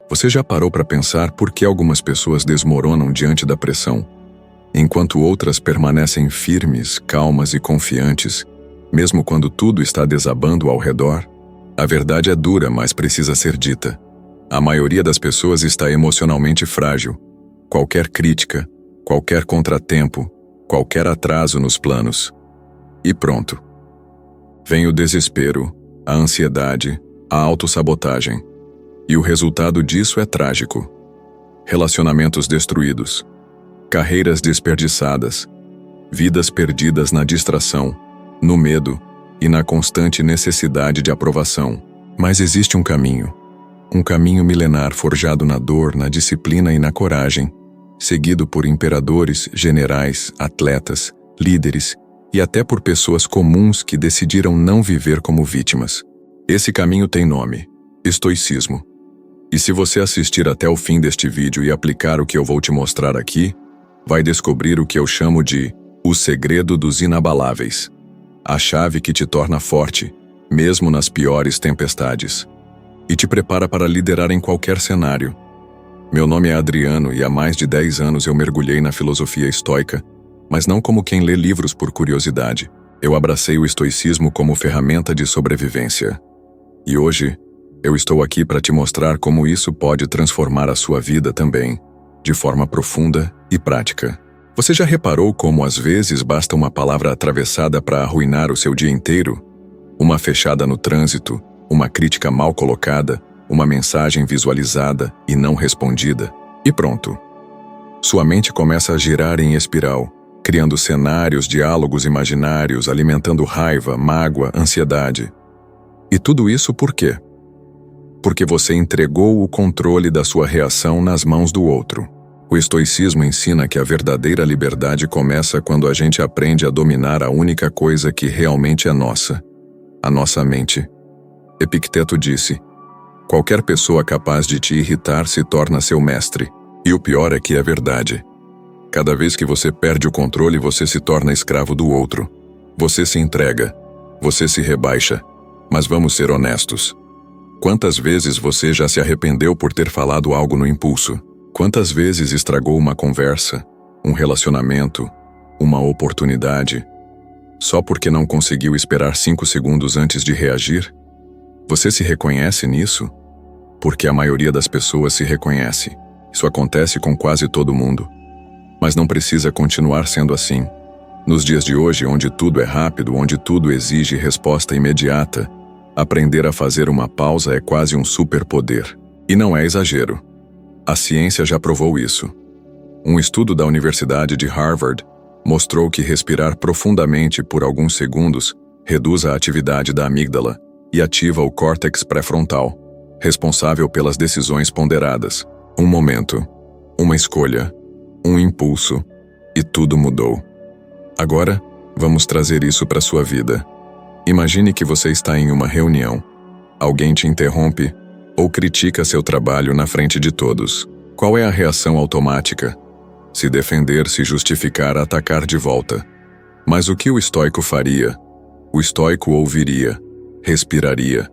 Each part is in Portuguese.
Você já parou para pensar por que algumas pessoas desmoronam diante da pressão, enquanto outras permanecem firmes, calmas e confiantes, mesmo quando tudo está desabando ao redor? A verdade é dura, mas precisa ser dita. A maioria das pessoas está emocionalmente frágil. Qualquer crítica, qualquer contratempo, qualquer atraso nos planos. E pronto. Vem o desespero, a ansiedade, a autossabotagem. E o resultado disso é trágico. Relacionamentos destruídos, carreiras desperdiçadas, vidas perdidas na distração, no medo e na constante necessidade de aprovação. Mas existe um caminho milenar forjado na dor, na disciplina e na coragem, seguido por imperadores, generais, atletas, líderes e até por pessoas comuns que decidiram não viver como vítimas. Esse caminho tem nome: estoicismo. E se você assistir até o fim deste vídeo e aplicar o que eu vou te mostrar aqui, vai descobrir o que eu chamo de o segredo dos inabaláveis. A chave que te torna forte, mesmo nas piores tempestades, e te prepara para liderar em qualquer cenário. Meu nome é Adriano e há mais de 10 anos eu mergulhei na filosofia estoica, mas não como quem lê livros por curiosidade. Eu abracei o estoicismo como ferramenta de sobrevivência. E hoje, eu estou aqui para te mostrar como isso pode transformar a sua vida também, de forma profunda e prática. Você já reparou como às vezes basta uma palavra atravessada para arruinar o seu dia inteiro? Uma fechada no trânsito, uma crítica mal colocada, uma mensagem visualizada e não respondida, e pronto. Sua mente começa a girar em espiral, criando cenários, diálogos imaginários, alimentando raiva, mágoa, ansiedade. E tudo isso por quê? Porque você entregou o controle da sua reação nas mãos do outro. O estoicismo ensina que a verdadeira liberdade começa quando a gente aprende a dominar a única coisa que realmente é nossa: a nossa mente. Epicteto disse: qualquer pessoa capaz de te irritar se torna seu mestre. E o pior é que é verdade. Cada vez que você perde o controle, você se torna escravo do outro. Você se entrega, você se rebaixa. Mas vamos ser honestos. Quantas vezes você já se arrependeu por ter falado algo no impulso? Quantas vezes estragou uma conversa, um relacionamento, uma oportunidade, só porque não conseguiu esperar 5 segundos antes de reagir? Você se reconhece nisso? Porque a maioria das pessoas se reconhece. Isso acontece com quase todo mundo. Mas não precisa continuar sendo assim. Nos dias de hoje, onde tudo é rápido, onde tudo exige resposta imediata, aprender a fazer uma pausa é quase um superpoder. E não é exagero. A ciência já provou isso. Um estudo da Universidade de Harvard mostrou que respirar profundamente por alguns segundos reduz a atividade da amígdala e ativa o córtex pré-frontal, responsável pelas decisões ponderadas. Um momento, uma escolha, um impulso, e tudo mudou. Agora, vamos trazer isso para sua vida. Imagine que você está em uma reunião. Alguém te interrompe ou critica seu trabalho na frente de todos. Qual é a reação automática? Se defender, se justificar, atacar de volta. Mas o que o estoico faria? O estoico ouviria, respiraria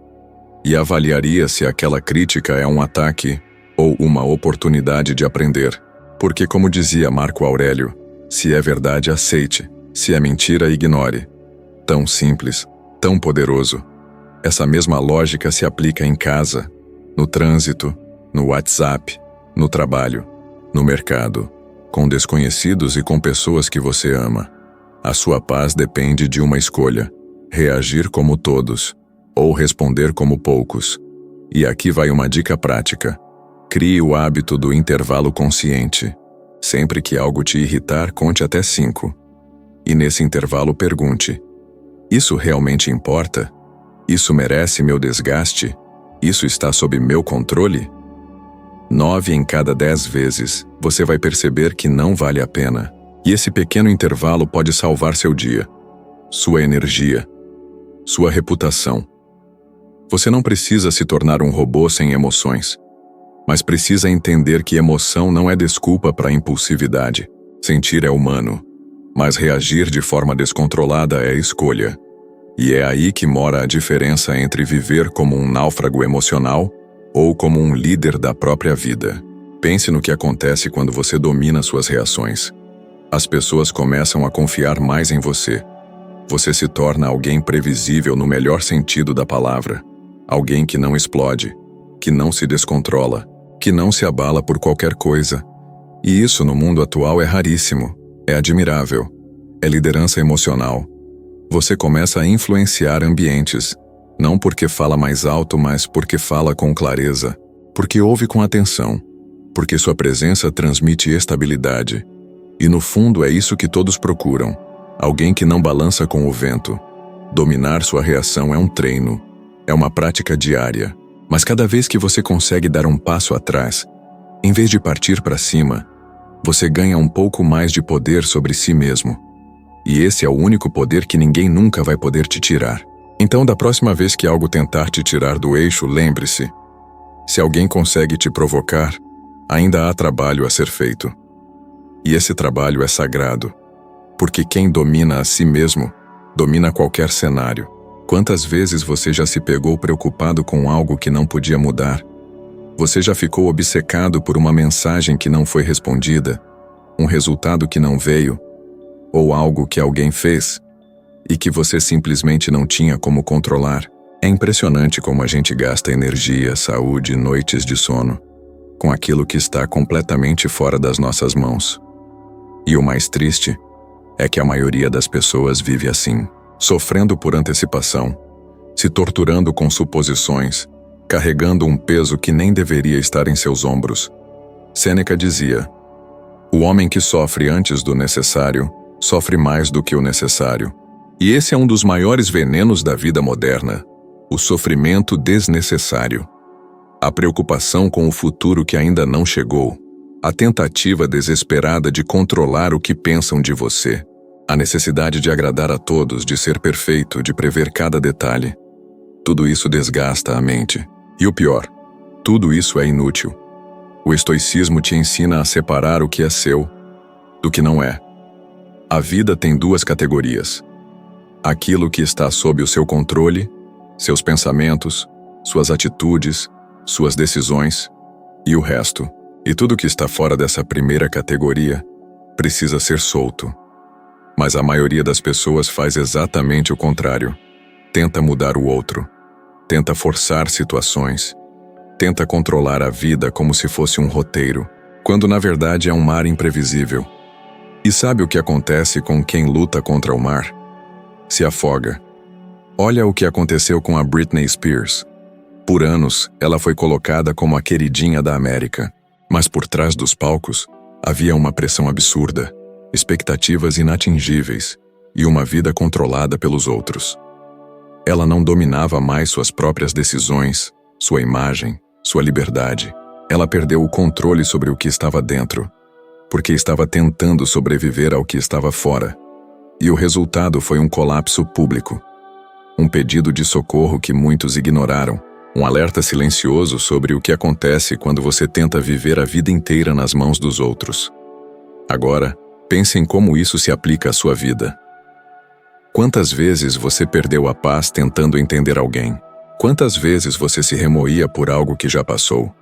e avaliaria se aquela crítica é um ataque ou uma oportunidade de aprender. Porque, como dizia Marco Aurélio, se é verdade, aceite, se é mentira, ignore. Tão simples, tão poderoso. Essa mesma lógica se aplica em casa, no trânsito, no WhatsApp, no trabalho, no mercado, com desconhecidos e com pessoas que você ama. A sua paz depende de uma escolha: reagir como todos, ou responder como poucos. E aqui vai uma dica prática. Crie o hábito do intervalo consciente. Sempre que algo te irritar, conte até 5. E nesse intervalo pergunte: isso realmente importa? Isso merece meu desgaste? Isso está sob meu controle? 9 em cada 10 vezes, você vai perceber que não vale a pena. E esse pequeno intervalo pode salvar seu dia, sua energia, sua reputação. Você não precisa se tornar um robô sem emoções, mas precisa entender que emoção não é desculpa para a impulsividade. Sentir é humano, mas reagir de forma descontrolada é escolha. E é aí que mora a diferença entre viver como um náufrago emocional ou como um líder da própria vida. Pense no que acontece quando você domina suas reações. As pessoas começam a confiar mais em você. Você se torna alguém previsível no melhor sentido da palavra. Alguém que não explode, que não se descontrola, que não se abala por qualquer coisa. E isso no mundo atual é raríssimo, é admirável, é liderança emocional. Você começa a influenciar ambientes, não porque fala mais alto, mas porque fala com clareza, porque ouve com atenção, porque sua presença transmite estabilidade. E no fundo é isso que todos procuram, alguém que não balança com o vento. Dominar sua reação é um treino, é uma prática diária, mas cada vez que você consegue dar um passo atrás, em vez de partir para cima, você ganha um pouco mais de poder sobre si mesmo. E esse é o único poder que ninguém nunca vai poder te tirar. Então, da próxima vez que algo tentar te tirar do eixo, lembre-se: se alguém consegue te provocar, ainda há trabalho a ser feito. E esse trabalho é sagrado, porque quem domina a si mesmo, domina qualquer cenário. Quantas vezes você já se pegou preocupado com algo que não podia mudar? Você já ficou obcecado por uma mensagem que não foi respondida, um resultado que não veio, ou algo que alguém fez e que você simplesmente não tinha como controlar? É impressionante como a gente gasta energia, saúde e noites de sono com aquilo que está completamente fora das nossas mãos. E o mais triste é que a maioria das pessoas vive assim, sofrendo por antecipação, se torturando com suposições, carregando um peso que nem deveria estar em seus ombros. Sêneca dizia: o homem que sofre antes do necessário, sofre mais do que o necessário. E esse é um dos maiores venenos da vida moderna, o sofrimento desnecessário. A preocupação com o futuro que ainda não chegou, a tentativa desesperada de controlar o que pensam de você, a necessidade de agradar a todos, de ser perfeito, de prever cada detalhe. Tudo isso desgasta a mente. E o pior, tudo isso é inútil. O estoicismo te ensina a separar o que é seu do que não é. A vida tem duas categorias: aquilo que está sob o seu controle, seus pensamentos, suas atitudes, suas decisões, e o resto. E tudo que está fora dessa primeira categoria precisa ser solto. Mas a maioria das pessoas faz exatamente o contrário. Tenta mudar o outro. Tenta forçar situações. Tenta controlar a vida como se fosse um roteiro, quando na verdade é um mar imprevisível. E sabe o que acontece com quem luta contra o mar? Se afoga. Olha o que aconteceu com a Britney Spears. Por anos, ela foi colocada como a queridinha da América. Mas por trás dos palcos, havia uma pressão absurda, expectativas inatingíveis e uma vida controlada pelos outros. Ela não dominava mais suas próprias decisões, sua imagem, sua liberdade. Ela perdeu o controle sobre o que estava dentro, porque estava tentando sobreviver ao que estava fora. E o resultado foi um colapso público. Um pedido de socorro que muitos ignoraram. Um alerta silencioso sobre o que acontece quando você tenta viver a vida inteira nas mãos dos outros. Agora, pense em como isso se aplica à sua vida. Quantas vezes você perdeu a paz tentando entender alguém? Quantas vezes você se remoía por algo que já passou?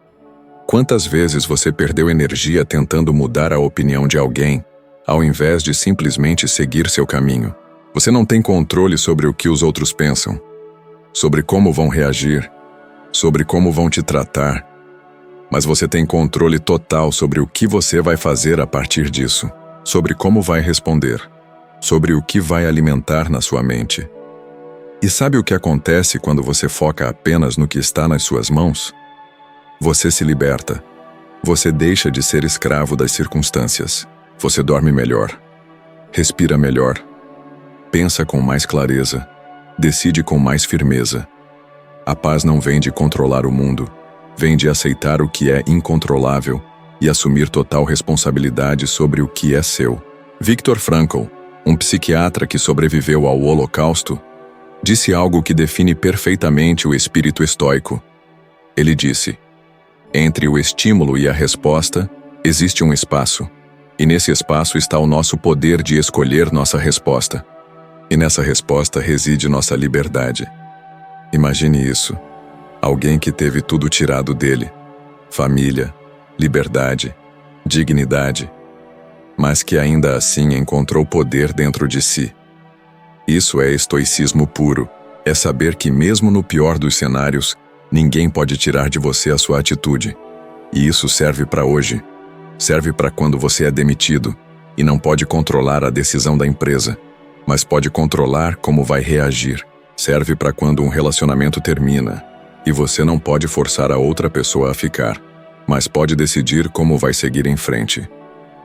Quantas vezes você perdeu energia tentando mudar a opinião de alguém, ao invés de simplesmente seguir seu caminho? Você não tem controle sobre o que os outros pensam, sobre como vão reagir, sobre como vão te tratar, mas você tem controle total sobre o que você vai fazer a partir disso, sobre como vai responder, sobre o que vai alimentar na sua mente. E sabe o que acontece quando você foca apenas no que está nas suas mãos? Você se liberta. Você deixa de ser escravo das circunstâncias. Você dorme melhor, respira melhor, pensa com mais clareza, decide com mais firmeza. A paz não vem de controlar o mundo, vem de aceitar o que é incontrolável e assumir total responsabilidade sobre o que é seu. Viktor Frankl, um psiquiatra que sobreviveu ao Holocausto, disse algo que define perfeitamente o espírito estoico. Ele disse: entre o estímulo e a resposta, existe um espaço, e nesse espaço está o nosso poder de escolher nossa resposta. E nessa resposta reside nossa liberdade. Imagine isso. Alguém que teve tudo tirado dele: família, liberdade, dignidade, mas que ainda assim encontrou poder dentro de si. Isso é estoicismo puro. É saber que mesmo no pior dos cenários, ninguém pode tirar de você a sua atitude. E isso serve para hoje. Serve para quando você é demitido e não pode controlar a decisão da empresa, mas pode controlar como vai reagir. Serve para quando um relacionamento termina e você não pode forçar a outra pessoa a ficar, mas pode decidir como vai seguir em frente.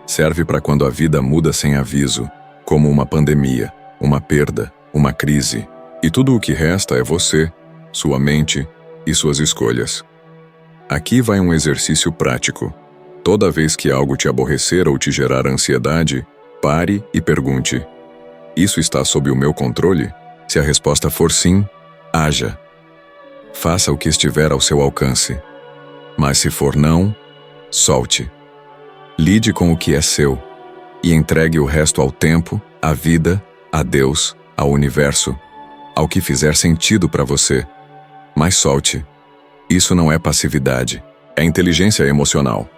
Serve para quando a vida muda sem aviso, como uma pandemia, uma perda, uma crise, e tudo o que resta é você, sua mente e suas escolhas. Aqui vai um exercício prático. Toda vez que algo te aborrecer ou te gerar ansiedade, pare e pergunte: isso está sob o meu controle? Se a resposta for sim, haja. Faça o que estiver ao seu alcance. Mas se for não, solte. Lide com o que é seu e entregue o resto ao tempo, à vida, a Deus, ao universo, ao que fizer sentido para você. Mas solte. Isso não é passividade, é inteligência emocional.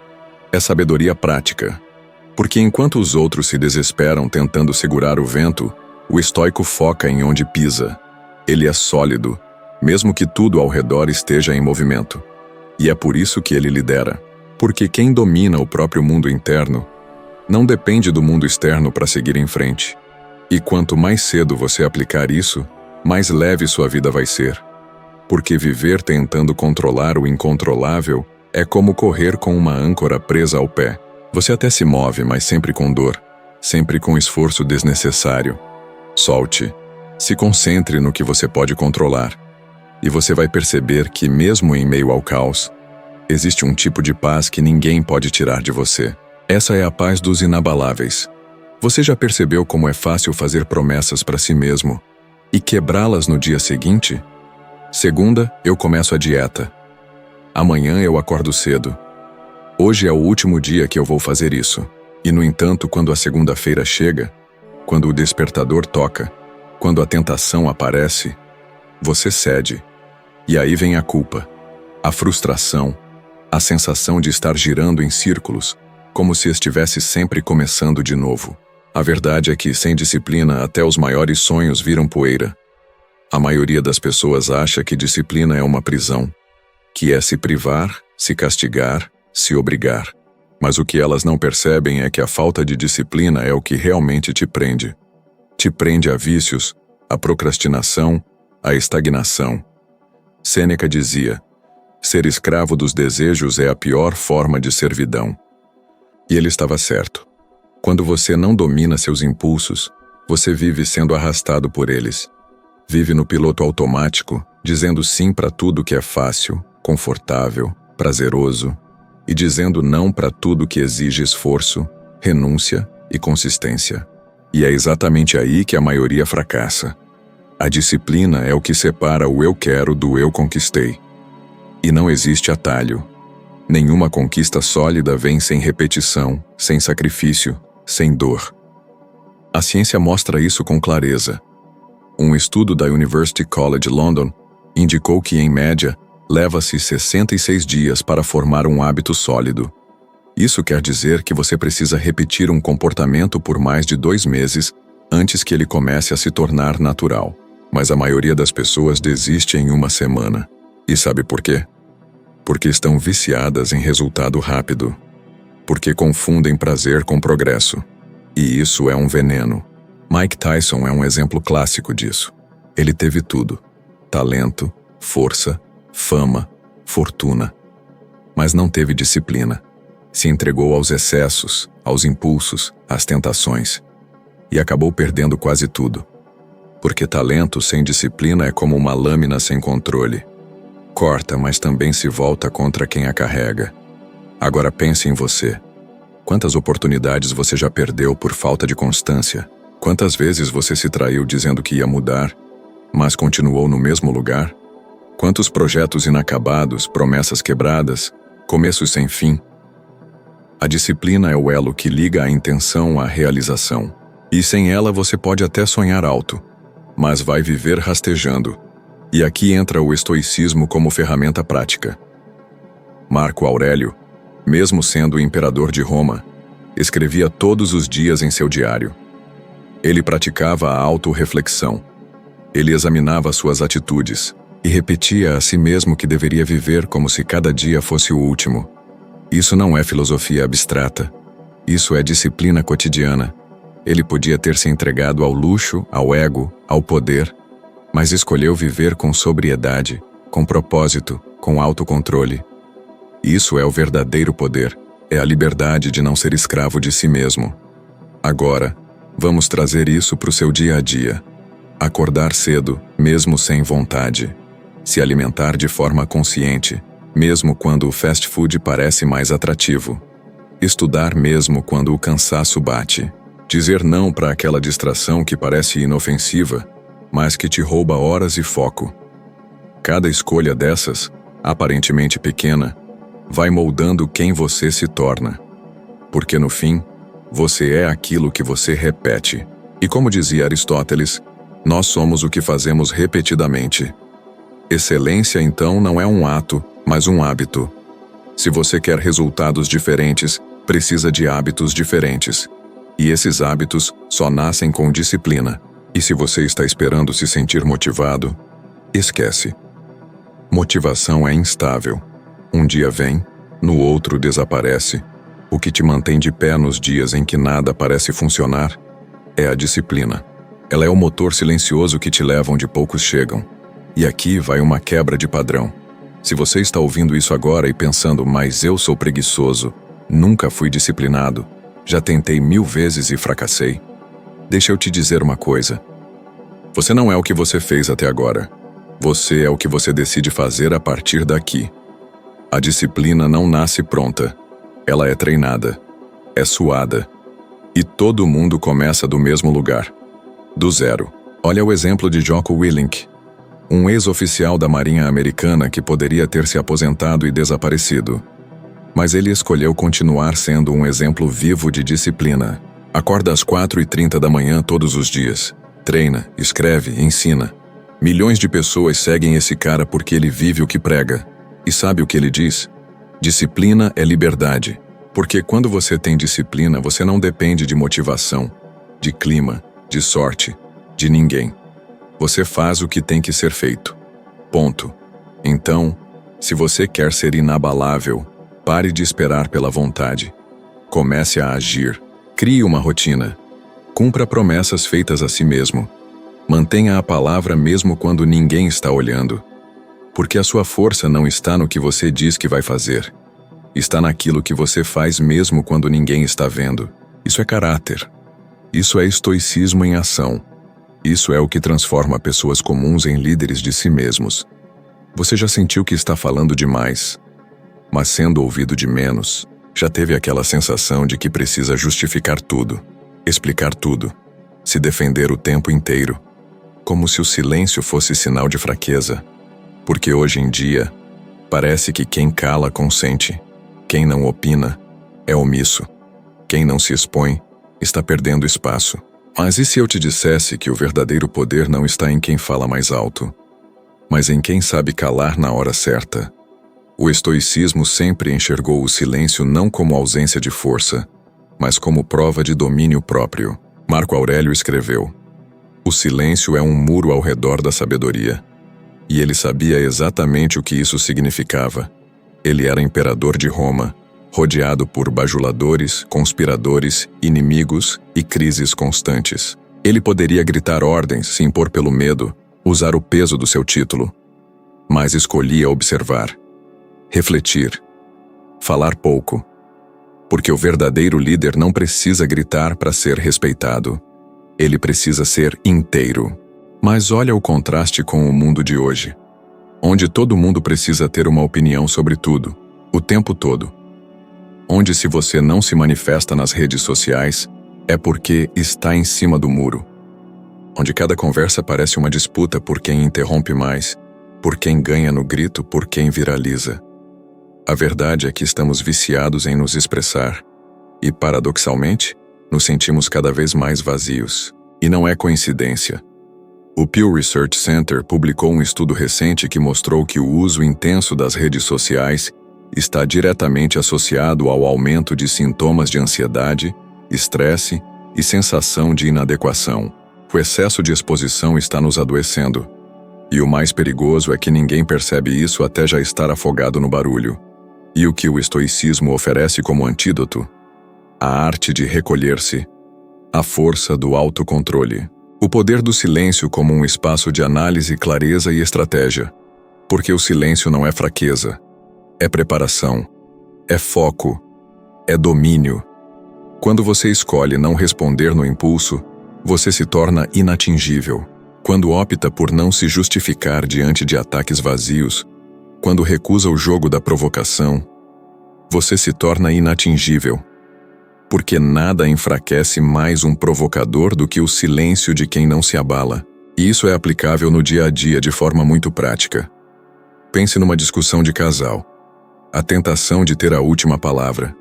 É sabedoria prática. Porque enquanto os outros se desesperam tentando segurar o vento, o estoico foca em onde pisa. Ele é sólido, mesmo que tudo ao redor esteja em movimento. E é por isso que ele lidera. Porque quem domina o próprio mundo interno não depende do mundo externo para seguir em frente. E quanto mais cedo você aplicar isso, mais leve sua vida vai ser. Porque viver tentando controlar o incontrolável é como correr com uma âncora presa ao pé. Você até se move, mas sempre com dor, sempre com esforço desnecessário. Solte. Se concentre no que você pode controlar. E você vai perceber que, mesmo em meio ao caos, existe um tipo de paz que ninguém pode tirar de você. Essa é a paz dos inabaláveis. Você já percebeu como é fácil fazer promessas para si mesmo e quebrá-las no dia seguinte? Segunda, eu começo a dieta. Amanhã eu acordo cedo. Hoje é o último dia que eu vou fazer isso. E, no entanto, quando a segunda-feira chega, quando o despertador toca, quando a tentação aparece, você cede. E aí vem a culpa, a frustração, a sensação de estar girando em círculos, como se estivesse sempre começando de novo. A verdade é que, sem disciplina, até os maiores sonhos viram poeira. A maioria das pessoas acha que disciplina é uma prisão, que é se privar, se castigar, se obrigar. Mas o que elas não percebem é que a falta de disciplina é o que realmente te prende. Te prende a vícios, a procrastinação, a estagnação. Sêneca dizia: ser escravo dos desejos é a pior forma de servidão. E ele estava certo. Quando você não domina seus impulsos, você vive sendo arrastado por eles. Vive no piloto automático, dizendo sim para tudo que é fácil, confortável, prazeroso, e dizendo não para tudo que exige esforço, renúncia e consistência. E é exatamente aí que a maioria fracassa. A disciplina é o que separa o eu quero do eu conquistei. E não existe atalho. Nenhuma conquista sólida vem sem repetição, sem sacrifício, sem dor. A ciência mostra isso com clareza. Um estudo da University College London indicou que, em média, leva-se 66 dias para formar um hábito sólido. Isso quer dizer que você precisa repetir um comportamento por mais de 2 meses antes que ele comece a se tornar natural. Mas a maioria das pessoas desiste em 1 semana. E sabe por quê? Porque estão viciadas em resultado rápido. Porque confundem prazer com progresso. E isso é um veneno. Mike Tyson é um exemplo clássico disso. Ele teve tudo: talento, força, fama, fortuna. Mas não teve disciplina. Se entregou aos excessos, aos impulsos, às tentações. E acabou perdendo quase tudo. Porque talento sem disciplina é como uma lâmina sem controle. Corta, mas também se volta contra quem a carrega. Agora pense em você. Quantas oportunidades você já perdeu por falta de constância? Quantas vezes você se traiu dizendo que ia mudar, mas continuou no mesmo lugar? Quantos projetos inacabados, promessas quebradas, começos sem fim? A disciplina é o elo que liga a intenção à realização. E sem ela você pode até sonhar alto, mas vai viver rastejando. E aqui entra o estoicismo como ferramenta prática. Marco Aurélio, mesmo sendo o imperador de Roma, escrevia todos os dias em seu diário. Ele praticava a autorreflexão. Ele examinava suas atitudes e repetia a si mesmo que deveria viver como se cada dia fosse o último. Isso não é filosofia abstrata. Isso é disciplina cotidiana. Ele podia ter se entregado ao luxo, ao ego, ao poder, mas escolheu viver com sobriedade, com propósito, com autocontrole. Isso é o verdadeiro poder, é a liberdade de não ser escravo de si mesmo. Agora, vamos trazer isso para o seu dia a dia. Acordar cedo, mesmo sem vontade. Se alimentar de forma consciente, mesmo quando o fast food parece mais atrativo. Estudar mesmo quando o cansaço bate. Dizer não para aquela distração que parece inofensiva, mas que te rouba horas e foco. Cada escolha dessas, aparentemente pequena, vai moldando quem você se torna. Porque no fim, você é aquilo que você repete. E como dizia Aristóteles, nós somos o que fazemos repetidamente. Excelência, então, não é um ato, mas um hábito. Se você quer resultados diferentes, precisa de hábitos diferentes. E esses hábitos só nascem com disciplina. E se você está esperando se sentir motivado, esquece. Motivação é instável. Um dia vem, no outro desaparece. O que te mantém de pé nos dias em que nada parece funcionar é a disciplina. Ela é o motor silencioso que te leva onde poucos chegam. E aqui vai uma quebra de padrão. Se você está ouvindo isso agora e pensando, mas eu sou preguiçoso, nunca fui disciplinado, já tentei 1000 vezes e fracassei. Deixa eu te dizer uma coisa. Você não é o que você fez até agora. Você é o que você decide fazer a partir daqui. A disciplina não nasce pronta. Ela é treinada. É suada. E todo mundo começa do mesmo lugar. Do zero. Olha o exemplo de Jocko Willink, um ex-oficial da Marinha Americana que poderia ter se aposentado e desaparecido. Mas ele escolheu continuar sendo um exemplo vivo de disciplina. Acorda às 4h30 da manhã todos os dias. Treina, escreve, ensina. Milhões de pessoas seguem esse cara porque ele vive o que prega. E sabe o que ele diz? Disciplina é liberdade. Porque quando você tem disciplina, você não depende de motivação, de clima, de sorte, de ninguém. Você faz o que tem que ser feito. Ponto. Então, se você quer ser inabalável, pare de esperar pela vontade. Comece a agir. Crie uma rotina. Cumpra promessas feitas a si mesmo. Mantenha a palavra mesmo quando ninguém está olhando. Porque a sua força não está no que você diz que vai fazer. Está naquilo que você faz mesmo quando ninguém está vendo. Isso é caráter. Isso é estoicismo em ação. Isso é o que transforma pessoas comuns em líderes de si mesmos. Você já sentiu que está falando demais, mas sendo ouvido de menos? Já teve aquela sensação de que precisa justificar tudo, explicar tudo, se defender o tempo inteiro, como se o silêncio fosse sinal de fraqueza? Porque hoje em dia, parece que quem cala consente, quem não opina é omisso, quem não se expõe está perdendo espaço. Mas e se eu te dissesse que o verdadeiro poder não está em quem fala mais alto, mas em quem sabe calar na hora certa? O estoicismo sempre enxergou o silêncio não como ausência de força, mas como prova de domínio próprio. Marco Aurélio escreveu: "O silêncio é um muro ao redor da sabedoria." E ele sabia exatamente o que isso significava. Ele era imperador de Roma, rodeado por bajuladores, conspiradores, inimigos e crises constantes. Ele poderia gritar ordens, se impor pelo medo, usar o peso do seu título, mas escolhia observar, refletir, falar pouco, porque o verdadeiro líder não precisa gritar para ser respeitado. Ele precisa ser inteiro. Mas olha o contraste com o mundo de hoje, onde todo mundo precisa ter uma opinião sobre tudo, o tempo todo. Onde se você não se manifesta nas redes sociais, é porque está em cima do muro. Onde cada conversa parece uma disputa por quem interrompe mais, por quem ganha no grito, por quem viraliza. A verdade é que estamos viciados em nos expressar e, paradoxalmente, nos sentimos cada vez mais vazios. E não é coincidência. O Pew Research Center publicou um estudo recente que mostrou que o uso intenso das redes sociais está diretamente associado ao aumento de sintomas de ansiedade, estresse e sensação de inadequação. O excesso de exposição está nos adoecendo. E o mais perigoso é que ninguém percebe isso até já estar afogado no barulho. E o que o estoicismo oferece como antídoto? A arte de recolher-se, a força do autocontrole, o poder do silêncio como um espaço de análise, clareza e estratégia. Porque o silêncio não é fraqueza, é preparação, é foco, é domínio. Quando você escolhe não responder no impulso, você se torna inatingível. Quando opta por não se justificar diante de ataques vazios, quando recusa o jogo da provocação, você se torna inatingível. Porque nada enfraquece mais um provocador do que o silêncio de quem não se abala. E isso é aplicável no dia a dia de forma muito prática. Pense numa discussão de casal. A tentação de ter a última palavra,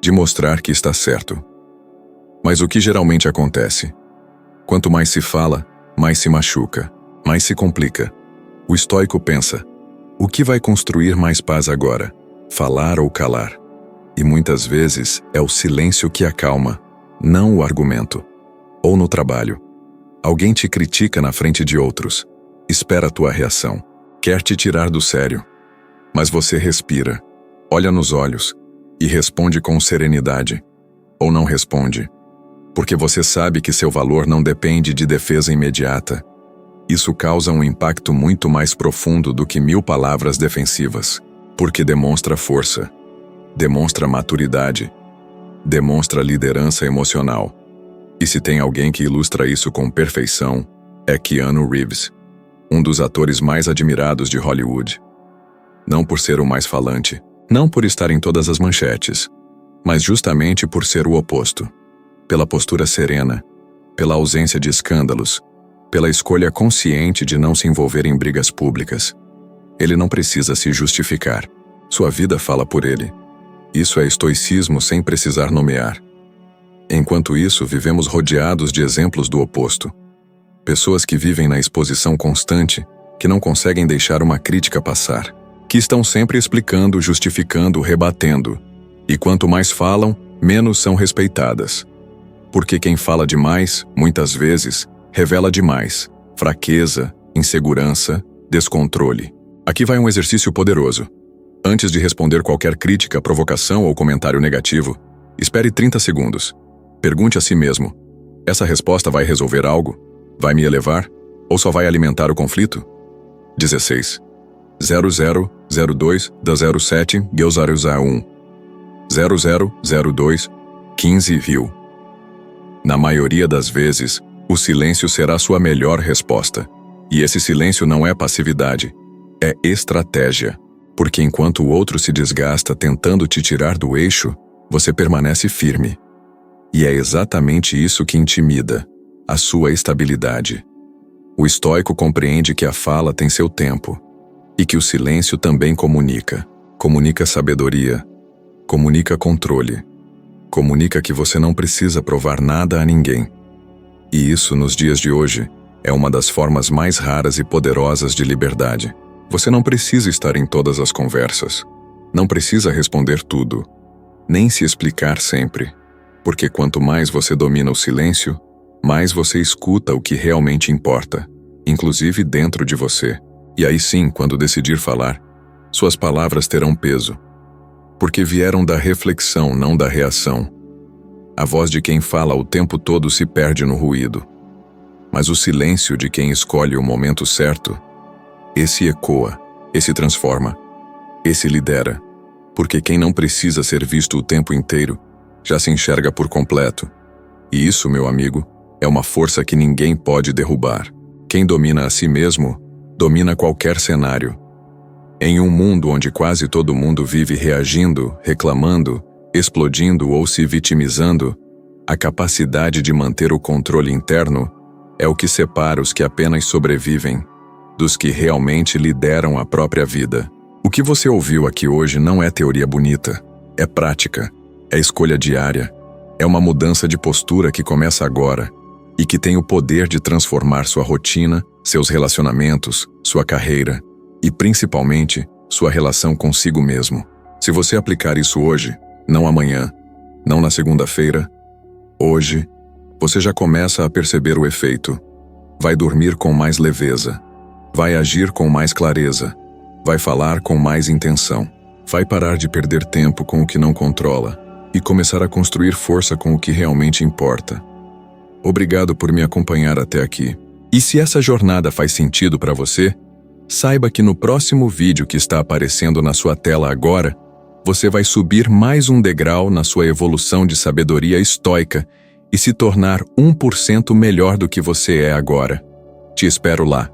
de mostrar que está certo. Mas o que geralmente acontece? Quanto mais se fala, mais se machuca, mais se complica. O estoico pensa: o que vai construir mais paz agora? Falar ou calar? E muitas vezes é o silêncio que acalma, não o argumento. Ou no trabalho. Alguém te critica na frente de outros. Espera a tua reação. Quer te tirar do sério. Mas você respira, olha nos olhos e responde com serenidade. Ou não responde. Porque você sabe que seu valor não depende de defesa imediata. Isso causa um impacto muito mais profundo do que 1000 palavras defensivas. Porque demonstra força, demonstra maturidade, demonstra liderança emocional. E se tem alguém que ilustra isso com perfeição, é Keanu Reeves, um dos atores mais admirados de Hollywood. Não por ser o mais falante, não por estar em todas as manchetes, mas justamente por ser o oposto. Pela postura serena, pela ausência de escândalos, pela escolha consciente de não se envolver em brigas públicas. Ele não precisa se justificar. Sua vida fala por ele. Isso é estoicismo sem precisar nomear. Enquanto isso, vivemos rodeados de exemplos do oposto. Pessoas que vivem na exposição constante, que não conseguem deixar uma crítica passar, que estão sempre explicando, justificando, rebatendo. E quanto mais falam, menos são respeitadas. Porque quem fala demais, muitas vezes, revela demais. Fraqueza, insegurança, descontrole. Aqui vai um exercício poderoso. Antes de responder qualquer crítica, provocação ou comentário negativo, espere 30 segundos. Pergunte a si mesmo: essa resposta vai resolver algo? Vai me elevar? Ou só vai alimentar o conflito? 16. 0002 da 07 G001 0002 15 Rio. Na maioria das vezes, o silêncio será sua melhor resposta. E esse silêncio não é passividade, é estratégia. Porque enquanto o outro se desgasta tentando te tirar do eixo, você permanece firme. E é exatamente isso que intimida, a sua estabilidade. O estoico compreende que a fala tem seu tempo, e que o silêncio também comunica. Comunica sabedoria, comunica controle, comunica que você não precisa provar nada a ninguém. E isso, nos dias de hoje, é uma das formas mais raras e poderosas de liberdade. Você não precisa estar em todas as conversas. Não precisa responder tudo. Nem se explicar sempre. Porque quanto mais você domina o silêncio, mais você escuta o que realmente importa, inclusive dentro de você. E aí sim, quando decidir falar, suas palavras terão peso. Porque vieram da reflexão, não da reação. A voz de quem fala o tempo todo se perde no ruído. Mas o silêncio de quem escolhe o momento certo, esse ecoa, esse transforma, esse lidera, porque quem não precisa ser visto o tempo inteiro, já se enxerga por completo. E isso, meu amigo, é uma força que ninguém pode derrubar. Quem domina a si mesmo, domina qualquer cenário. Em um mundo onde quase todo mundo vive reagindo, reclamando, explodindo ou se vitimizando, a capacidade de manter o controle interno é o que separa os que apenas sobrevivem dos que realmente lideram a própria vida. O que você ouviu aqui hoje não é teoria bonita, é prática, é escolha diária, é uma mudança de postura que começa agora e que tem o poder de transformar sua rotina, seus relacionamentos, sua carreira e, principalmente, sua relação consigo mesmo. Se você aplicar isso hoje, não amanhã, não na segunda-feira, hoje, você já começa a perceber o efeito. Vai dormir com mais leveza, vai agir com mais clareza, vai falar com mais intenção, vai parar de perder tempo com o que não controla e começar a construir força com o que realmente importa. Obrigado por me acompanhar até aqui. E se essa jornada faz sentido para você, saiba que no próximo vídeo que está aparecendo na sua tela agora, você vai subir mais um degrau na sua evolução de sabedoria estoica e se tornar 1% melhor do que você é agora. Te espero lá.